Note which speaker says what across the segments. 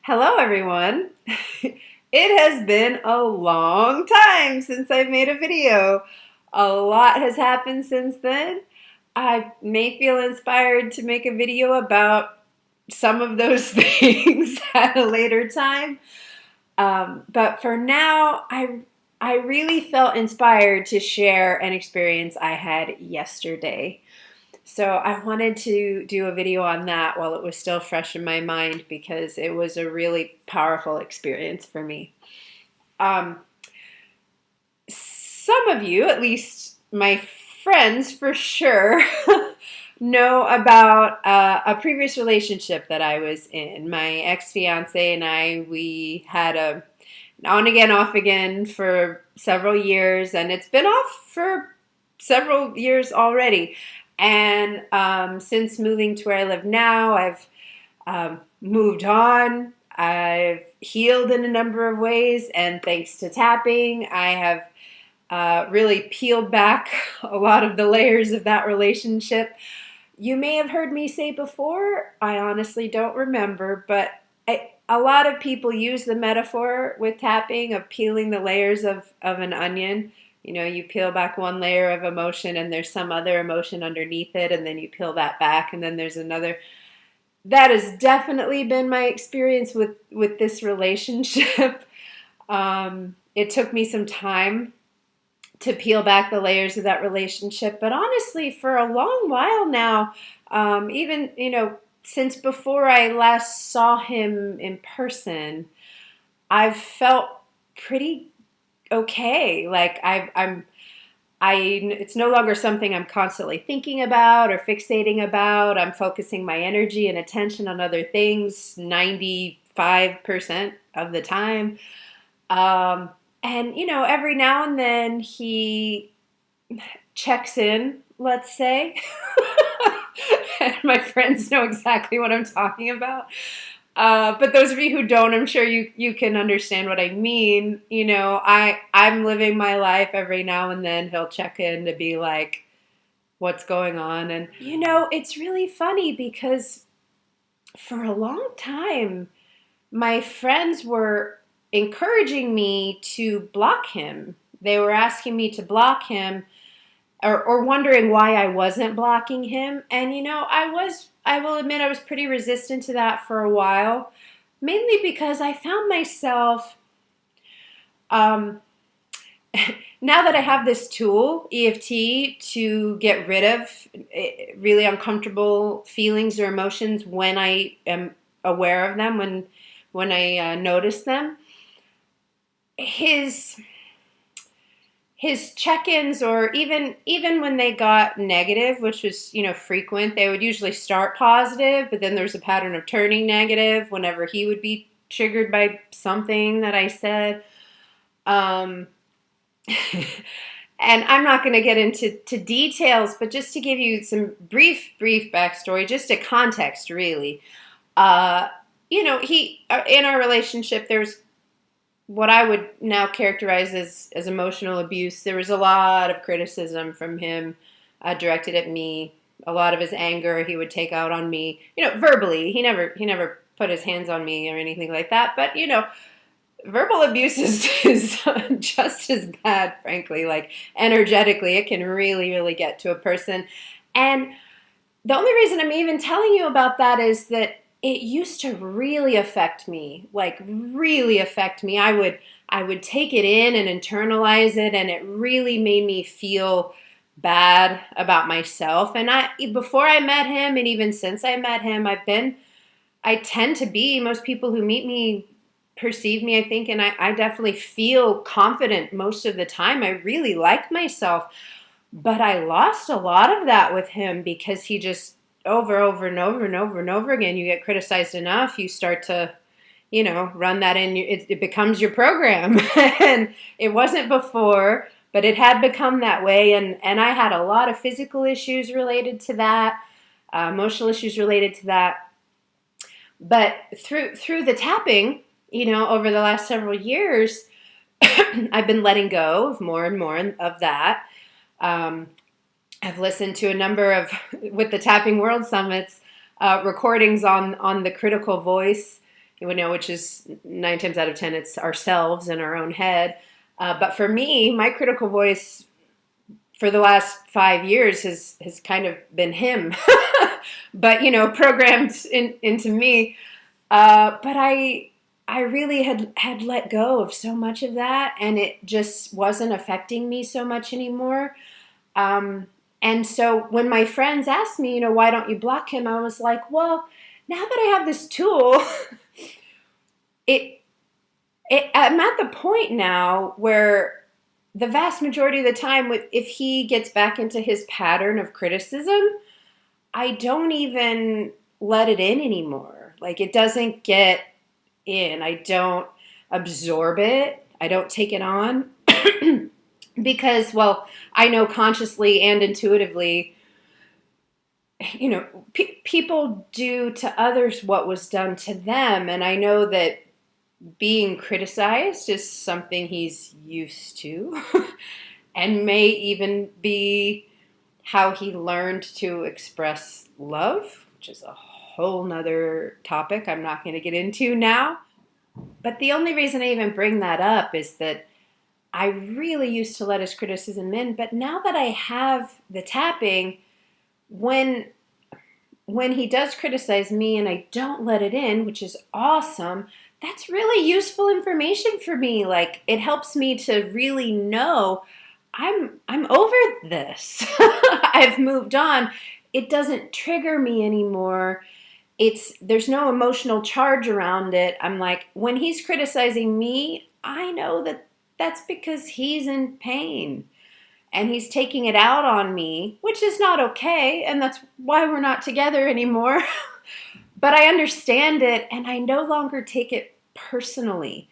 Speaker 1: Hello, everyone. It has been a long time since I've made a video. A lot has happened since then. I may feel inspired to make a video about some of those things at a later time. But for now, I really felt inspired to share an experience I had yesterday. So I wanted to do a video on that while it was still fresh in my mind because it was a really powerful experience for me. Um, some of you, at least my friends for sure, know about a previous relationship that I was in. My ex-fiance and I, we had a on again, off again for several years, and it's been off for several years already. And since moving to where I live now, I've moved on. I've healed in a number of ways, and thanks to tapping, I have really peeled back a lot of the layers of that relationship. You may have heard me say before, I honestly don't remember, but a lot of people use the metaphor with tapping of peeling the layers of an onion. You know, you peel back one layer of emotion and there's some other emotion underneath it, and then you peel that back and then there's another. That has definitely been my experience with this relationship. It took me some time to peel back the layers of that relationship, but honestly, for a long while now, even, since before I last saw him in person, I've felt pretty okay. Like it's no longer something I'm constantly thinking about or fixating about. I'm focusing my energy and attention on other things 95% of the time. And, every now and then he checks in, let's say. And my friends know exactly what I'm talking about. But those of you who don't, I'm sure you can understand what I mean. I'm living my life. Every now and then he'll check in to be like, what's going on? And, it's really funny because for a long time, my friends were encouraging me to block him. They were asking me to block him or wondering why I wasn't blocking him. And, I will admit I was pretty resistant to that for a while, mainly because I found myself, um, now that I have this tool, EFT, to get rid of really uncomfortable feelings or emotions when I am aware of them, when I notice them, his check-ins, or even when they got negative, which was frequent, they would usually start positive, but then there's a pattern of turning negative whenever he would be triggered by something that I said. And I'm not going to get into details, but just to give you some brief backstory, just a context, really. He in our relationship, there's what I would now characterize as emotional abuse. There was a lot of criticism from him directed at me. A lot of his anger he would take out on me, verbally. He never put his hands on me or anything like that. But verbal abuse is just as bad, frankly. Like energetically, it can really, really get to a person. And the only reason I'm even telling you about that is that it used to really affect me, like really affect me. I would take it in and internalize it, and it really made me feel bad about myself. And before I met him, and even since I met him, I tend to be, most people who meet me perceive me, I think, and I definitely feel confident most of the time. I really like myself, but I lost a lot of that with him because he just over and over again, you get criticized enough, you start to, run that in. It becomes your program. And it wasn't before, but it had become that way. And I had a lot of physical issues related to that, emotional issues related to that. But through the tapping, over the last several years, I've been letting go of more and more of that. I've listened to a number of, with the Tapping World Summits, recordings on the critical voice, which is 9 times out of 10, it's ourselves in our own head. But for me, my critical voice for the last 5 years has kind of been him, but programmed into me. But I really had let go of so much of that, and it just wasn't affecting me so much anymore. And so when my friends asked me, why don't you block him? I was like, well, now that I have this tool, I'm at the point now where the vast majority of the time, if he gets back into his pattern of criticism, I don't even let it in anymore. Like, it doesn't get in. I don't absorb it. I don't take it on. Because, well, I know consciously and intuitively, people do to others what was done to them. And I know that being criticized is something he's used to and may even be how he learned to express love, which is a whole nother topic I'm not going to get into now. But the only reason I even bring that up is that I really used to let his criticism in, but now that I have the tapping, when he does criticize me and I don't let it in, which is awesome, that's really useful information for me. Like, it helps me to really know I'm over this. I've moved on. It doesn't trigger me anymore. There's no emotional charge around it. I'm like, when he's criticizing me, I know that that's because he's in pain and he's taking it out on me, which is not okay, and that's why we're not together anymore. But I understand it, and I no longer take it personally.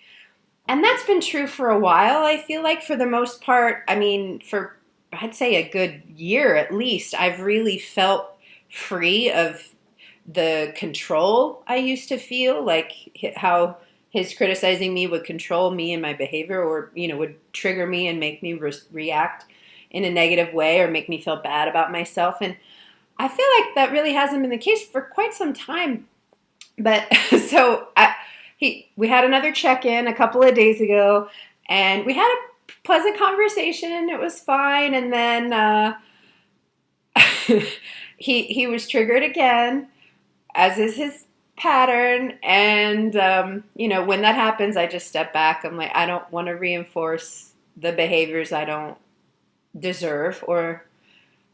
Speaker 1: And that's been true for a while, I feel like, for the most part. I mean, for, I'd say, a good year at least, I've really felt free of the control I used to feel, like how his criticizing me would control me and my behavior, or, would trigger me and make me react in a negative way or make me feel bad about myself. And I feel like that really hasn't been the case for quite some time. But so we had another check-in a couple of days ago, and we had a pleasant conversation. It was fine. And then he was triggered again, as is his pattern. And, when that happens, I just step back. I'm like, I don't want to reinforce the behaviors I don't deserve or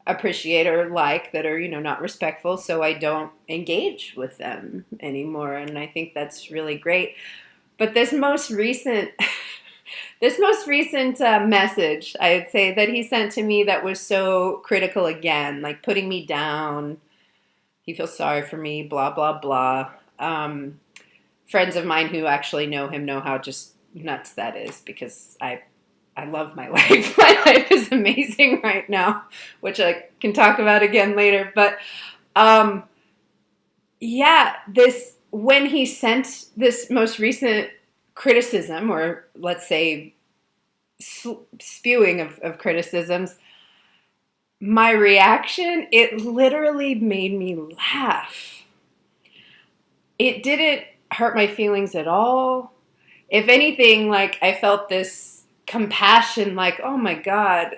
Speaker 1: appreciate or like, that are, not respectful. So I don't engage with them anymore. And I think that's really great. But this most recent message, I'd say, that he sent to me, that was so critical again, like putting me down. He feels sorry for me, blah, blah, blah. Friends of mine who actually know him know how just nuts that is, because I love my life. My life is amazing right now, which I can talk about again later. But when he sent this most recent criticism, or let's say spewing of criticisms, my reaction, it literally made me laugh. It didn't hurt my feelings at all. If anything, like, I felt this compassion, like, oh my God,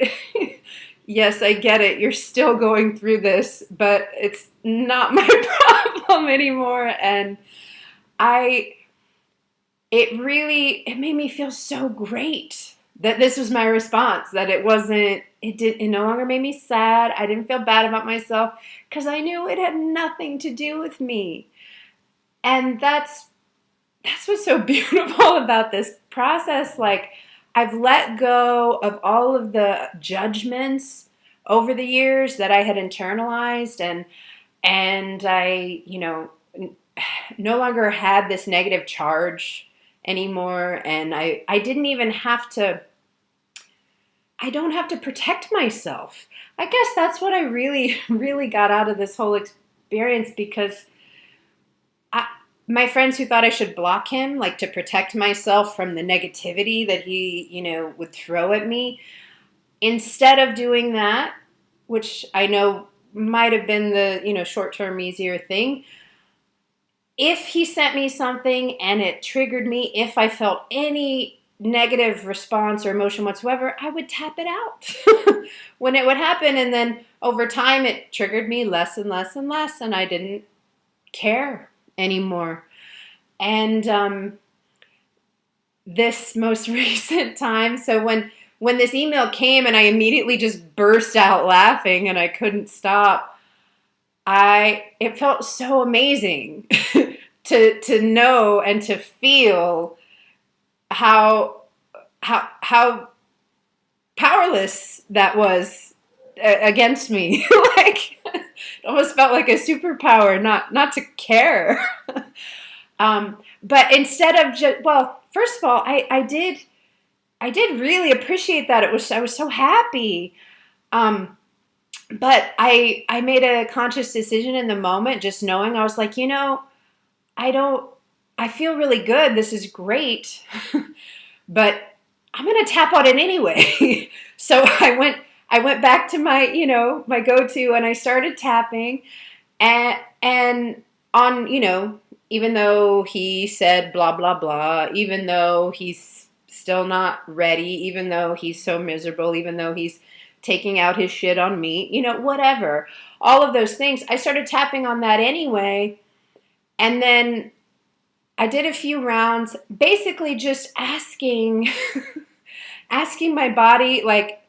Speaker 1: yes, I get it. You're still going through this, but it's not my problem anymore. And it made me feel so great that this was my response, that it no longer made me sad. I didn't feel bad about myself, because I knew it had nothing to do with me. And that's what's so beautiful about this process. Like, I've let go of all of the judgments over the years that I had internalized, and I, no longer had this negative charge anymore. And I didn't even have to, I don't have to protect myself. I guess that's what I really, really got out of this whole experience, because my friends who thought I should block him, like, to protect myself from the negativity that he, would throw at me, instead of doing that, which I know might have been the, short-term easier thing, if he sent me something and it triggered me, if I felt any negative response or emotion whatsoever, I would tap it out when it would happen. And then over time, it triggered me less and less and less, and I didn't care anymore. And this most recent time, so when this email came and I immediately just burst out laughing and I couldn't stop, it felt so amazing to know and to feel how how powerless that was against me. Like, it almost felt like a superpower not to care. But instead of just, well, first of all, I did really appreciate that. I was so happy. But I made a conscious decision in the moment, just knowing, I was like, I feel really good. This is great. But I'm going to tap on it anyway. So I went back to my, my go-to, and I started tapping, and on, even though he said blah, blah, blah, even though he's still not ready, even though he's so miserable, even though he's taking out his shit on me, whatever, all of those things, I started tapping on that anyway. And then I did a few rounds, basically just asking, asking my body, like,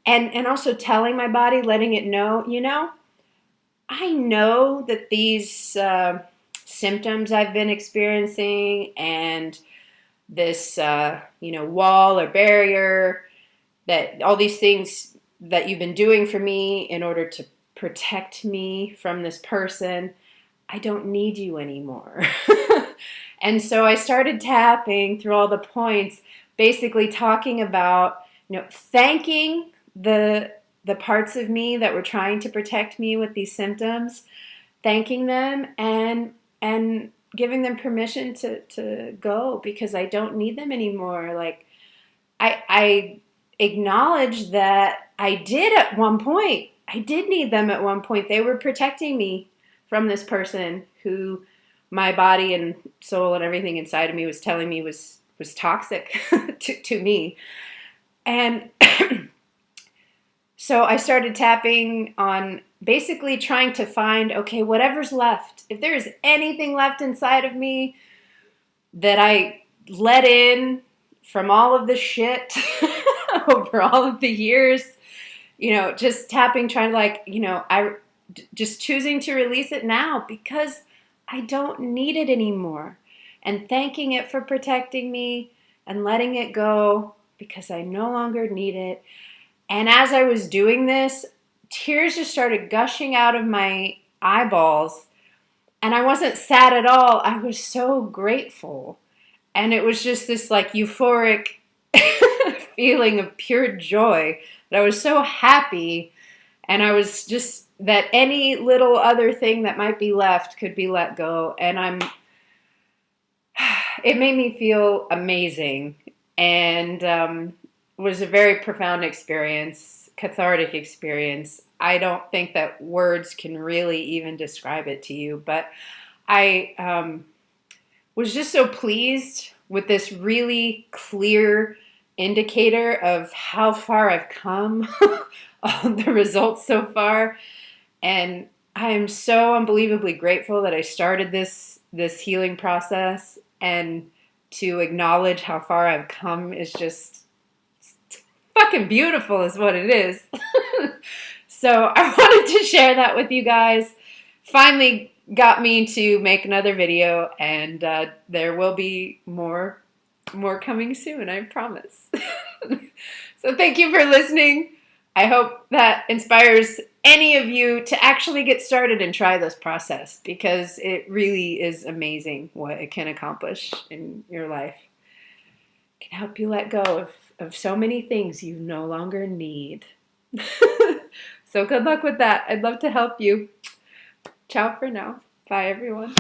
Speaker 1: and also telling my body, letting it know, I know that these symptoms I've been experiencing and this, wall or barrier, that all these things that you've been doing for me in order to protect me from this person, I don't need you anymore. And so I started tapping through all the points, basically talking about, thanking the parts of me that were trying to protect me with these symptoms, thanking them and giving them permission to go, because I don't need them anymore. Like, I acknowledge that I did at one point. I did need them at one point. They were protecting me from this person who my body and soul and everything inside of me was telling me was toxic to me. And so I started tapping on, basically trying to find, okay, whatever's left, if there's anything left inside of me that I let in from all of the shit over all of the years, just tapping, trying to, like, just choosing to release it now because I don't need it anymore, and thanking it for protecting me and letting it go because I no longer need it. And as I was doing this, tears just started gushing out of my eyeballs, and I wasn't sad at all. I was so grateful. And it was just this, like, euphoric feeling of pure joy, that I was so happy. And I was just, that any little other thing that might be left could be let go. And it made me feel amazing. And was a very profound experience, cathartic experience. I don't think that words can really even describe it to you, but I was just so pleased with this really clear indicator of how far I've come on the results so far. And I am so unbelievably grateful that I started this healing process, and to acknowledge how far I've come is just fucking beautiful is what it is. So I wanted to share that with you guys. Finally got me to make another video, and there will be more coming soon, I promise. So thank you for listening. I hope that inspires any of you to actually get started and try this process, because it really is amazing what it can accomplish in your life. It can help you let go of so many things you no longer need. So good luck with that. I'd love to help you. Ciao for now. Bye, everyone.